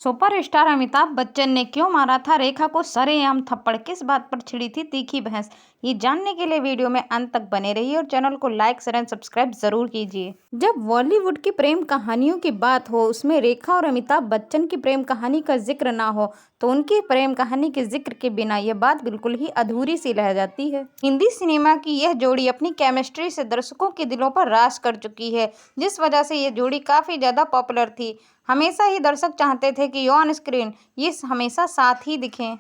Superstar Amitabh Bachchan ने क्यों मारा था रेखा को सरेआम थप्पड़, किस बात पर छिड़ी थी तीखी बहस। ये जानने के लिए वीडियो में अंत तक बने रहिए और चैनल को लाइक शेयर एंड सब्सक्राइब जरूर कीजिए। जब बॉलीवुड की प्रेम कहानियों की बात हो, उसमें रेखा और अमिताभ बच्चन की प्रेम कहानी का जिक्र ना हो तो उनकी प्रेम कहानी के जिक्र के बिना यह बात बिल्कुल ही अधूरी सी रह जाती है। हिंदी सिनेमा की यह जोड़ी अपनी केमिस्ट्री से दर्शकों के दिलों पर राज कर चुकी है, जिस वजह से यह जोड़ी काफी ज्यादा पॉपुलर थी। हमेशा ही दर्शक चाहते थे कि ऑन स्क्रीन ये हमेशा साथ ही दिखें।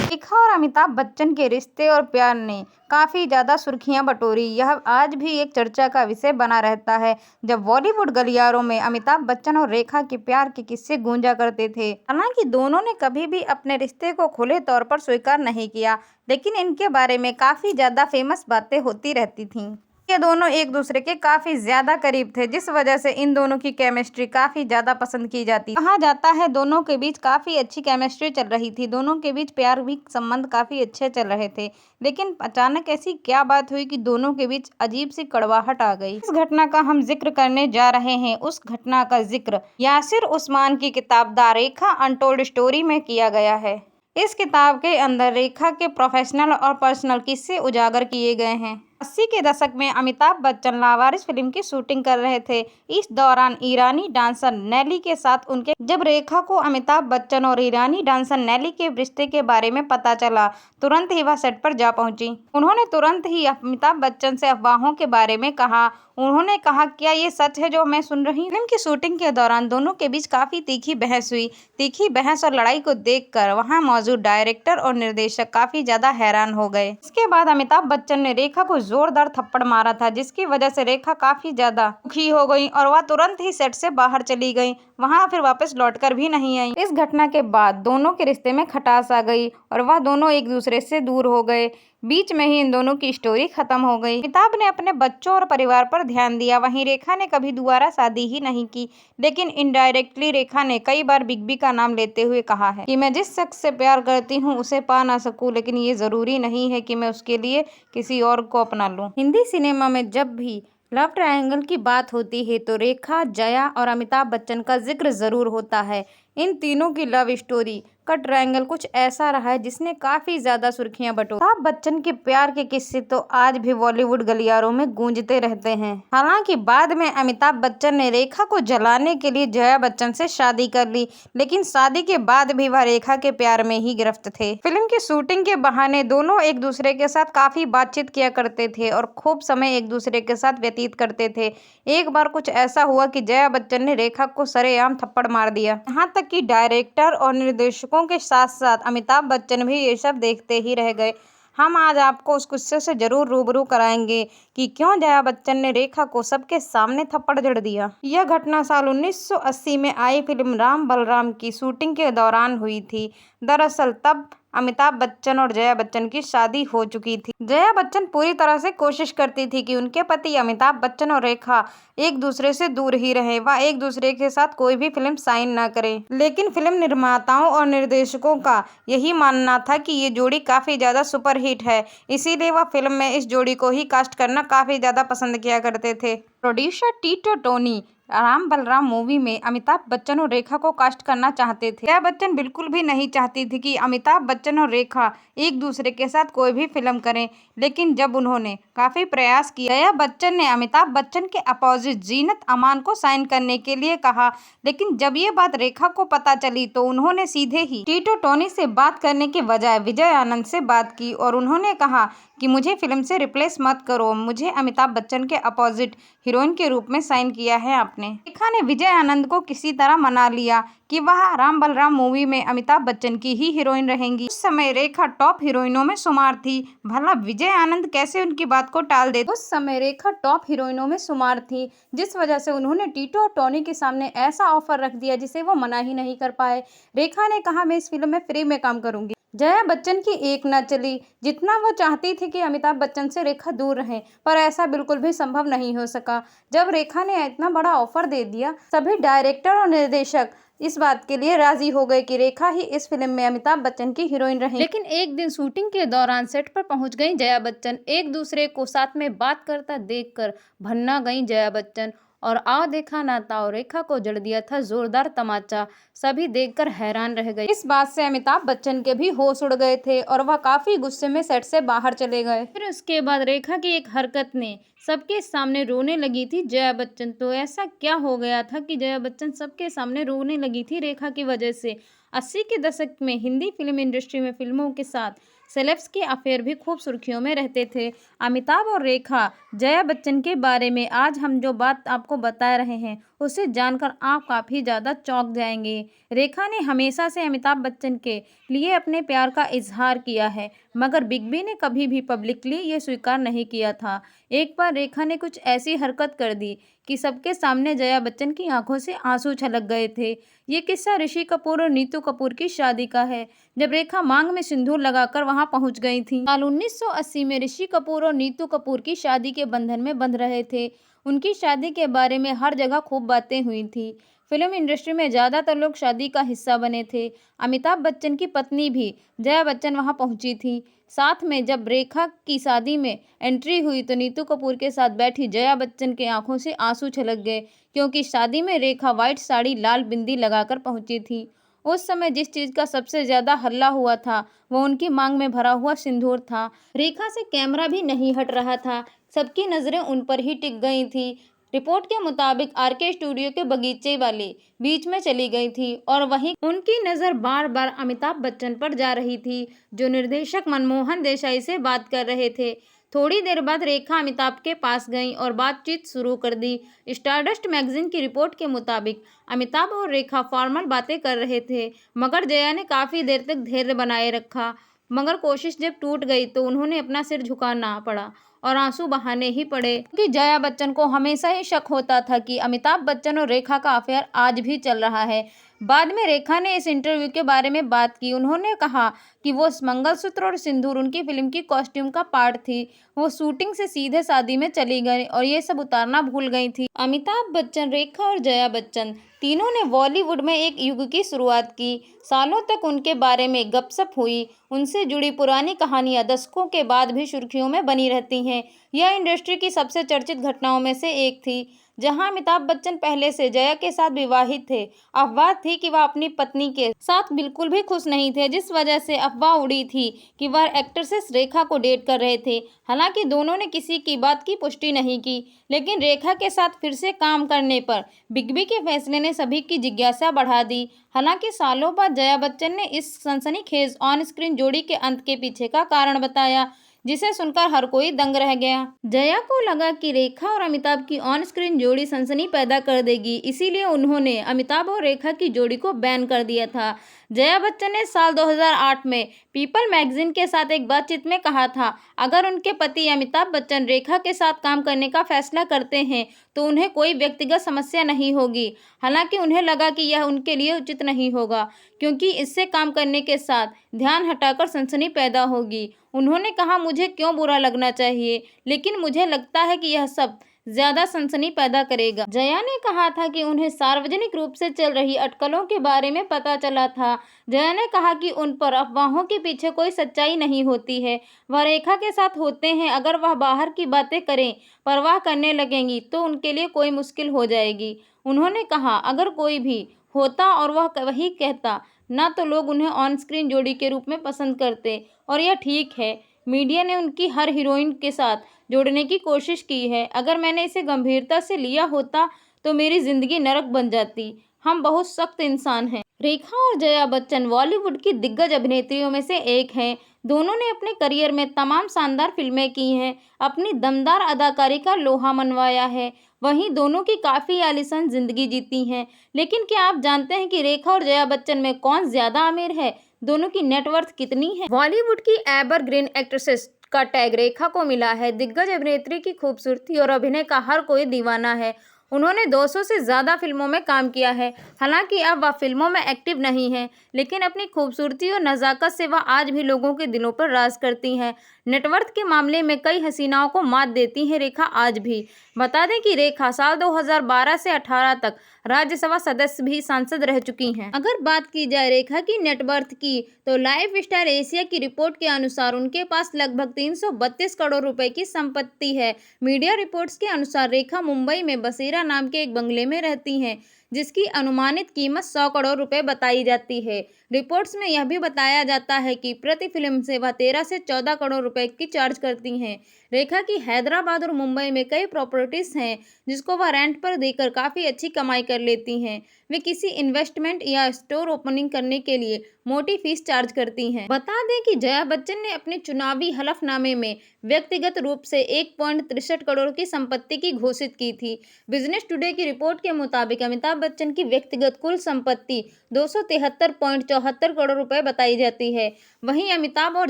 रेखा और अमिताभ बच्चन के रिश्ते और प्यार ने काफी ज्यादा सुर्खियां बटोरी। यह आज भी एक चर्चा का विषय बना रहता है। जब बॉलीवुड गलियारों में अमिताभ बच्चन और रेखा के प्यार के किस्से गूंजा करते थे। हालांकि दोनों ने कभी भी अपने रिश्ते को खुले तौर पर स्वीकार नहीं किया, लेकिन इनके बारे में काफी ज्यादा फेमस बातें होती रहती थीं। ये दोनों एक दूसरे के काफी ज्यादा करीब थे, जिस वजह से इन दोनों की केमिस्ट्री काफी ज्यादा पसंद की जाती। कहा जाता है दोनों के बीच काफी अच्छी केमिस्ट्री चल रही थी, दोनों के बीच प्यार भी संबंध काफी अच्छे चल रहे थे। लेकिन अचानक ऐसी क्या बात हुई कि दोनों के बीच अजीब सी कड़वाहट आ गई। इस घटना का हम जिक्र करने जा रहे हैं। उस घटना का जिक्र यासिर उस्मान की किताब द रेखा अनटोल्ड स्टोरी में किया गया है। इस किताब के अंदर रेखा के प्रोफेशनल और पर्सनल किस्से उजागर किए गए हैं। 80 के दशक में अमिताभ बच्चन लावारिस फिल्म की शूटिंग कर रहे थे। इस दौरान ईरानी डांसर नेली के साथ उनके जब रेखा को अमिताभ बच्चन और ईरानी डांसर नेली के रिश्ते के बारे में पता चला, तुरंत ही वह सेट पर जा पहुंची। उन्होंने तुरंत ही अमिताभ बच्चन से अफवाहों के बारे में कहा। उन्होंने कहा, क्या ये सच है जो मैं सुन रही हूँ? फिल्म की शूटिंग के दौरान दोनों के बीच काफी तीखी बहस हुई। तीखी बहस और लड़ाई को देखकर वहां मौजूद डायरेक्टर और निर्देशक काफी ज्यादा हैरान हो गए। इसके बाद अमिताभ बच्चन ने रेखा को जोरदार थप्पड़ मारा था, जिसकी वजह से रेखा काफी ज्यादा दुखी हो गई और वह तुरंत ही सेट से बाहर चली गई। वहां फिर वापस लौटकर भी नहीं आई। इस घटना के बाद दोनों के रिश्ते में खटास आ गई और वह दोनों एक दूसरे से दूर हो गए। बीच में ही इन दोनों की स्टोरी खत्म हो गई। अमिताभ ने अपने बच्चों और परिवार पर ध्यान दिया, वहीं रेखा ने कभी दोबारा शादी ही नहीं की। लेकिन इनडायरेक्टली रेखा ने कई बार बिग बी का नाम लेते हुए कहा है कि मैं जिस शख्स से प्यार करती हूँ उसे पा ना सकूं, लेकिन ये जरूरी नहीं है कि मैं उसके लिए किसी और को अपना लूं। हिंदी सिनेमा में जब भी लव ट्रायंगल की बात होती है तो रेखा, जया और अमिताभ बच्चन का जिक्र जरूर होता है। इन तीनों की लव स्टोरी का ट्रायंगल कुछ ऐसा रहा है जिसने काफी ज्यादा सुर्खियां बटोरी। अमिताभ बच्चन के प्यार के किस्से तो आज भी बॉलीवुड गलियारों में गूंजते रहते हैं। हालांकि बाद में अमिताभ बच्चन ने रेखा को जलाने के लिए जया बच्चन से शादी कर ली, लेकिन शादी के बाद भी वह रेखा के प्यार में ही गिरफ्त थे। फिल्म की शूटिंग के बहाने दोनों एक दूसरे के साथ काफी बातचीत किया करते थे और खूब समय एक दूसरे के साथ व्यतीत करते थे। एक बार कुछ ऐसा हुआ कि जया बच्चन ने रेखा को सरेआम थप्पड़ मार दिया। यहाँ तक कि डायरेक्टर और निर्देशकों के साथ साथ अमिताभ बच्चन भी ये सब देखते ही रह गए। हम आज आपको उस किस्से से जरूर रूबरू कराएंगे कि क्यों जया बच्चन ने रेखा को सबके सामने थप्पड़ जड़ दिया। यह घटना साल 1980 में आई फिल्म राम बलराम की शूटिंग के दौरान हुई थी। दरअसल तब अमिताभ बच्चन और जया बच्चन की शादी हो चुकी थी। जया बच्चन पूरी तरह से कोशिश करती थी कि उनके पति अमिताभ बच्चन और रेखा एक दूसरे से दूर ही रहें, वह एक दूसरे के साथ कोई भी फिल्म साइन न करें। लेकिन फिल्म निर्माताओं और निर्देशकों का यही मानना था कि ये जोड़ी काफी ज्यादा सुपरहिट है, इसीलिए वह फिल्म में इस जोड़ी को ही कास्ट करना काफी ज्यादा पसंद किया करते थे। Producer टीटो Tony Ram Balram movie में अमिताभ बच्चन और रेखा को कास्ट करना चाहते थे। जया बच्चन बिल्कुल भी नहीं चाहती थी कि अमिताभ बच्चन और रेखा एक दूसरे के साथ कोई भी फिल्म करें, लेकिन जब उन्होंने काफी प्रयास किया, जया बच्चन ने अमिताभ बच्चन के अपोजिट जीनत अमान को साइन करने के लिए कहा। लेकिन जब ये बात रेखा को पता चली तो उन्होंने सीधे ही टीटो टोनी से बात करने के बजाय विजय आनंद से बात की और उन्होंने कहा कि मुझे फिल्म से रिप्लेस मत करो, मुझे अमिताभ बच्चन के अपोजिट हीरोइन के रूप में साइन किया है आपने। रेखा ने विजय आनंद को किसी तरह मना लिया कि वह राम बलराम मूवी में अमिताभ बच्चन की ही हीरोइन रहेंगी। उस समय रेखा टॉप हीरोइनों में शुमार थी, भला विजय आनंद कैसे उनकी बात को टाल देते। उस समय रेखा टॉप हीरोइनों में शुमार थी, जिस वजह से उन्होंने टीटो और टोनी के सामने ऐसा ऑफर रख दिया जिसे वो मना ही नहीं कर पाए। रेखा ने कहा, मैं इस फिल्म में फ्री में काम करूंगी। जया बच्चन की एक न चली। जितना वो चाहती थी कि अमिताभ बच्चन से रेखा दूर रहे, पर ऐसा बिल्कुल भी संभव नहीं हो सका। जब रेखा ने इतना बड़ा ऑफर दे दिया, सभी डायरेक्टर और निर्देशक इस बात के लिए राजी हो गए कि रेखा ही इस फिल्म में अमिताभ बच्चन की हीरोइन रहे। लेकिन एक दिन शूटिंग के दौरान सेट पर पहुंच गई जया बच्चन। एक दूसरे को साथ में बात करता देखकर भन्ना गई जया बच्चन और आओ देखा ना ताओ रेखा को जड़ दिया था जोरदार तमाचा। सभी देखकर हैरान रह गए। इस बात से अमिताभ बच्चन के भी होश उड़ गए थे और वह काफी गुस्से में सेट से बाहर चले गए। फिर उसके बाद रेखा की एक हरकत ने सबके सामने रोने लगी थी जया बच्चन। तो ऐसा क्या हो गया था कि जया बच्चन सबके सामने रोने लगी थी रेखा की वजह से? 80 के दशक में हिंदी फिल्म इंडस्ट्री में फिल्मों के साथ सेलेब्स के अफेयर भी खूब सुर्खियों में रहते थे। अमिताभ और रेखा जया बच्चन के बारे में आज हम जो बात आपको बता रहे हैं उसे जानकर आप काफ़ी ज़्यादा चौंक जाएंगे। रेखा ने हमेशा से अमिताभ बच्चन के लिए अपने प्यार का इजहार किया है, मगर बिग बी ने कभी भी पब्लिकली ये स्वीकार नहीं किया था। एक बार रेखा ने कुछ ऐसी हरकत कर दी कि सबके सामने जया बच्चन की आंखों से आंसू छलक गए थे। ये किस्सा ऋषि कपूर और नीतू कपूर की शादी का है, जब रेखा मांग में सिंदूर लगाकर वहां पहुंच गई थी। साल 1980 में ऋषि कपूर और नीतू कपूर की शादी के बंधन में बंध रहे थे। उनकी शादी के बारे में हर जगह खूब बातें हुई थी। फिल्म इंडस्ट्री में ज़्यादातर लोग शादी का हिस्सा बने थे। अमिताभ बच्चन की पत्नी भी जया बच्चन वहां पहुंची थी। साथ में जब रेखा की शादी में एंट्री हुई तो नीतू कपूर के साथ बैठी जया बच्चन के आंखों से आंसू छलक गए, क्योंकि शादी में रेखा व्हाइट साड़ी लाल बिंदी लगाकर पहुंची थी। उस समय जिस चीज़ का सबसे ज़्यादा हल्ला हुआ था वो उनकी मांग में भरा हुआ सिंदूर था। रेखा से कैमरा भी नहीं हट रहा था, सबकी नज़रें उन पर ही टिक गई थी। रिपोर्ट के मुताबिक आरके स्टूडियो के बगीचे वाले बीच में चली गई थी और वहीं उनकी नज़र बार बार अमिताभ बच्चन पर जा रही थी, जो निर्देशक मनमोहन देसाई से बात कर रहे थे। थोड़ी देर बाद रेखा अमिताभ के पास गईं और बातचीत शुरू कर दी। स्टारडस्ट मैगजीन की रिपोर्ट के मुताबिक अमिताभ और रेखा फॉर्मल बातें कर रहे थे, मगर जया ने काफ़ी देर तक धैर्य बनाए रखा। मगर कोशिश जब टूट गई तो उन्होंने अपना सिर झुकाना पड़ा और आंसू बहाने ही पड़े, क्योंकि जया बच्चन को हमेशा ही शक होता था कि अमिताभ बच्चन और रेखा का अफेयर आज भी चल रहा है। बाद में रेखा ने इस इंटरव्यू के बारे में बात की। उन्होंने कहा कि वो मंगलसूत्र और सिंदूर उनकी फिल्म की कॉस्ट्यूम का पार्ट थी। वो शूटिंग से सीधे शादी में चली गई और ये सब उतारना भूल गई थी। अमिताभ बच्चन, रेखा और जया बच्चन तीनों ने बॉलीवुड में एक युग की शुरुआत की। सालों तक उनके बारे में गपशप हुई। उनसे जुड़ी पुरानी कहानियां दशकों के बाद भी सुर्खियों में बनी रहती हैं। यह इंडस्ट्री की सबसे चर्चित घटनाओं में से एक थी। जहां अमिताभ बच्चन पहले से जया के साथ विवाहित थे, अफवाह थी कि वह अपनी पत्नी के साथ बिल्कुल भी खुश नहीं थे, जिस वजह से अफवाह उड़ी थी कि वह एक्ट्रेसेस रेखा को डेट कर रहे थे। हालांकि दोनों ने किसी की बात की पुष्टि नहीं की, लेकिन रेखा के साथ फिर से काम करने पर बिग बी के फैसले ने सभी की जिज्ञासा बढ़ा दी। हालांकि सालों बाद जया बच्चन ने इस सनसनीखेज ऑन स्क्रीन जोड़ी के अंत के पीछे का कारण बताया, जिसे सुनकर हर कोई दंग रह गया। जया को लगा कि रेखा और अमिताभ की ऑन स्क्रीन जोड़ी सनसनी पैदा कर देगी, इसीलिए उन्होंने अमिताभ और रेखा की जोड़ी को बैन कर दिया था। जया बच्चन ने साल 2008 में पीपल मैगजीन के साथ एक बातचीत में कहा था, अगर उनके पति अमिताभ बच्चन रेखा के साथ काम करने का फैसला करते हैं तो उन्हें कोई व्यक्तिगत समस्या नहीं होगी। हालांकि उन्हें लगा कि यह उनके लिए उचित नहीं होगा, क्योंकि इससे काम करने के साथ ध्यान हटाकर सनसनी पैदा होगी। उन्होंने कहा, मुझे क्यों बुरा लगना चाहिए, लेकिन मुझे लगता है कि यह सब ज्यादा सनसनी पैदा करेगा। जया ने कहा था कि उन्हें सार्वजनिक रूप से चल रही अटकलों के बारे में पता चला था। जया ने कहा कि उन पर अफवाहों के पीछे कोई सच्चाई नहीं होती है। वह रेखा के साथ होते हैं, अगर वह बाहर की बातें करें, परवाह करने लगेंगी तो उनके लिए कोई मुश्किल हो जाएगी। उन्होंने कहा, अगर कोई भी होता और वह वही कहता ना तो लोग उन्हें ऑन स्क्रीन जोड़ी के रूप में पसंद करते, और यह ठीक है। मीडिया ने उनकी हर हीरोइन के साथ जोड़ने की कोशिश की है। अगर मैंने इसे गंभीरता से लिया होता तो मेरी जिंदगी नरक बन जाती। हम बहुत सख्त इंसान हैं। रेखा और जया बच्चन बॉलीवुड की दिग्गज अभिनेत्रियों में से एक हैं। दोनों ने अपने करियर में तमाम शानदार फिल्में की हैं, अपनी दमदार अदाकारी का लोहा मनवाया है। वहीं दोनों की काफ़ी आलीशान जिंदगी जीती हैं। लेकिन क्या आप जानते हैं कि रेखा और जया बच्चन में कौन ज़्यादा अमीर है? दोनों की नेटवर्थ कितनी है? बॉलीवुड की एवरग्रीन एक्ट्रेसेस का टैग रेखा को मिला है। दिग्गज अभिनेत्री की खूबसूरती और अभिनय का हर कोई दीवाना है। उन्होंने 200 से ज़्यादा फिल्मों में काम किया है। हालांकि अब वह फिल्मों में एक्टिव नहीं हैं, लेकिन अपनी खूबसूरती और नज़ाकत से वह आज भी लोगों के दिलों पर राज करती हैं। नेटवर्थ के मामले में कई हसीनाओं को मात देती हैं रेखा आज भी। बता दें कि रेखा साल 2012 से 18 तक राज्यसभा सदस्य भी सांसद रह चुकी हैं। अगर बात की जाए रेखा की नेटवर्थ की, तो लाइफस्टाइल एशिया की रिपोर्ट के अनुसार उनके पास लगभग 332 करोड़ रुपए की संपत्ति है। मीडिया रिपोर्ट्स के अनुसार रेखा मुंबई में बसेरा नाम के एक बंगले में रहती हैं, जिसकी अनुमानित कीमत 100 करोड़ रुपए बताई जाती है। रिपोर्ट्स में यह भी बताया जाता है कि प्रति फिल्म से वह 13 से 14 करोड़ रुपए की चार्ज करती हैं। रेखा की हैदराबाद और मुंबई में कई प्रॉपर्टीज हैं, जिसको वह रेंट पर देकर काफ़ी अच्छी कमाई कर लेती हैं। वे किसी इन्वेस्टमेंट या स्टोर ओपनिंग करने के लिए मोटी फीस चार्ज करती हैं। बता दें कि जया बच्चन ने अपने चुनावी हलफनामे में व्यक्तिगत रूप से 1.63 करोड़ की संपत्ति की घोषित की थी। बिजनेस टुडे की रिपोर्ट के मुताबिक अमिताभ बच्चन की व्यक्तिगत कुल संपत्ति 273.74 करोड़ रुपए बताई जाती है। वहीं अमिताभ और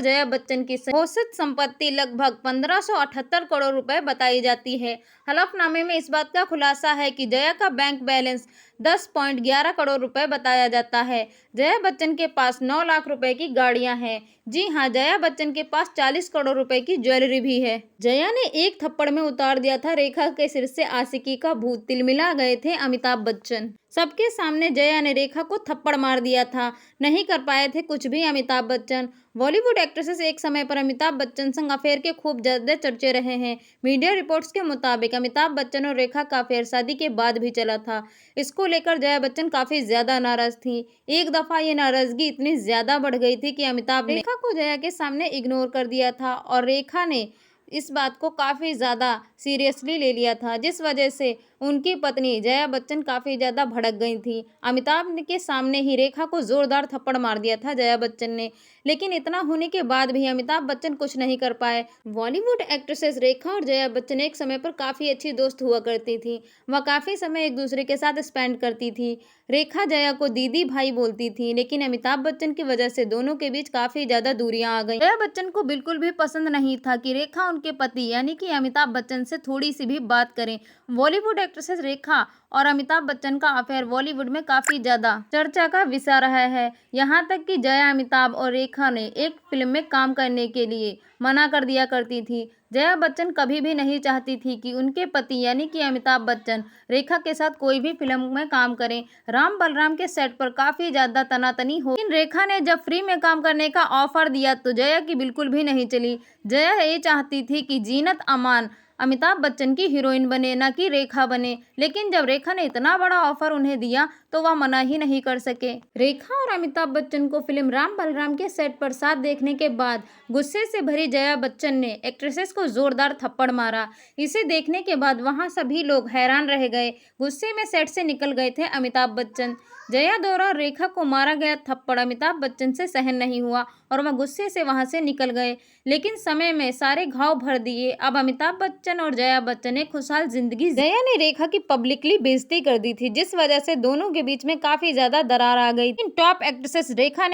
जया बच्चन की घोषित संपत्ति लगभग 1578 करोड़ रुपए बताई जाती है। हलफनामे में इस बात का खुलासा है कि जया का बैंक बैलेंस 10.11 करोड़ रुपए बताया जाता है। जया बच्चन के पास 9 लाख रुपए की गाड़ियां हैं। जी हां, जया बच्चन के पास 40 करोड़ रुपए की ज्वेलरी भी है। जया ने एक थप्पड़ में उतार दिया था रेखा के सिर से आशिकी का भूत, तिलमिला गए थे अमिताभ बच्चन। सबके सामने जया ने रेखा को थप्पड़ मार दिया था, नहीं कर पाए थे कुछ भी अमिताभ बच्चन। बॉलीवुड एक्ट्रेसेस एक समय पर अमिताभ बच्चन संग अफेयर के खूब ज्यादा चर्चे रहे हैं। मीडिया रिपोर्ट्स के मुताबिक अमिताभ बच्चन और रेखा का अफेयर शादी के बाद भी चला था। इसको लेकर जया बच्चन काफी ज्यादा नाराज थी। एक दफा ये नाराजगी इतनी ज्यादा बढ़ गई थी कि अमिताभ ने रेखा को जया के सामने इग्नोर कर दिया था और रेखा ने इस बात को काफ़ी ज़्यादा सीरियसली ले लिया था, जिस वजह से उनकी पत्नी जया बच्चन काफ़ी ज़्यादा भड़क गई थी। अमिताभ के सामने ही रेखा को ज़ोरदार थप्पड़ मार दिया था जया बच्चन ने, लेकिन इतना होने के बाद भी अमिताभ बच्चन कुछ नहीं कर पाए। बॉलीवुड एक्ट्रेसेस रेखा और जया बच्चन एक समय पर काफ़ी अच्छी दोस्त हुआ करती थी। वह काफ़ी समय एक दूसरे के साथ स्पेंड करती थी। रेखा जया को दीदी भाई बोलती थी, लेकिन अमिताभ बच्चन की वजह से दोनों के बीच काफ़ी ज़्यादा दूरियां आ गई। जया बच्चन को बिल्कुल भी पसंद नहीं था कि रेखा उनके पति यानी कि अमिताभ बच्चन से थोड़ी सी भी बात करें। बॉलीवुड एक्ट्रेसेस रेखा और अमिताभ बच्चन का अफेयर बॉलीवुड में काफ़ी ज़्यादा चर्चा का विषय रहा है। यहाँ तक कि जया अमिताभ और रेखा ने एक फिल्म में काम करने के लिए मना कर दिया करती थी। जया बच्चन कभी भी नहीं चाहती थी कि उनके पति यानी कि अमिताभ बच्चन रेखा के साथ कोई भी फिल्म में काम करें। राम बलराम के सेट पर काफ़ी ज़्यादा तनातनी हो, लेकिन रेखा ने जब फ्री में काम करने का ऑफर दिया तो जया की बिल्कुल भी नहीं चली। जया ये चाहती थी कि जीनत अमान अमिताभ बच्चन की हीरोइन बने, ना कि रेखा बने, लेकिन जब रेखा ने इतना बड़ा ऑफर उन्हें दिया तो वह मना ही नहीं कर सके। रेखा और अमिताभ बच्चन को फिल्म राम बलराम के सेट पर साथ देखने के बाद गुस्से से भरी जया बच्चन ने एक्ट्रेसेस को जोरदार थप्पड़ मारा। इसे देखने के बाद वहां सभी लोग हैरान रह गए। गुस्से में सेट से निकल गए थे अमिताभ बच्चन। जया द्वारा रेखा को मारा गया थप्पड़ अमिताभ बच्चन से सहन नहीं हुआ और वह गुस्से से वहां से निकल गए, लेकिन समय में सारे घाव भर दिए। अब अमिताभ बच्चन और जया बच्चन एक खुशहाल जिंदगी। जया ने रेखा की पब्लिकली बेइज्जती कर दी थी, जिस वजह से दोनों के बीच में काफी ज्यादा दरार आ गई। टॉप एक्ट्रेसेस रेखा ने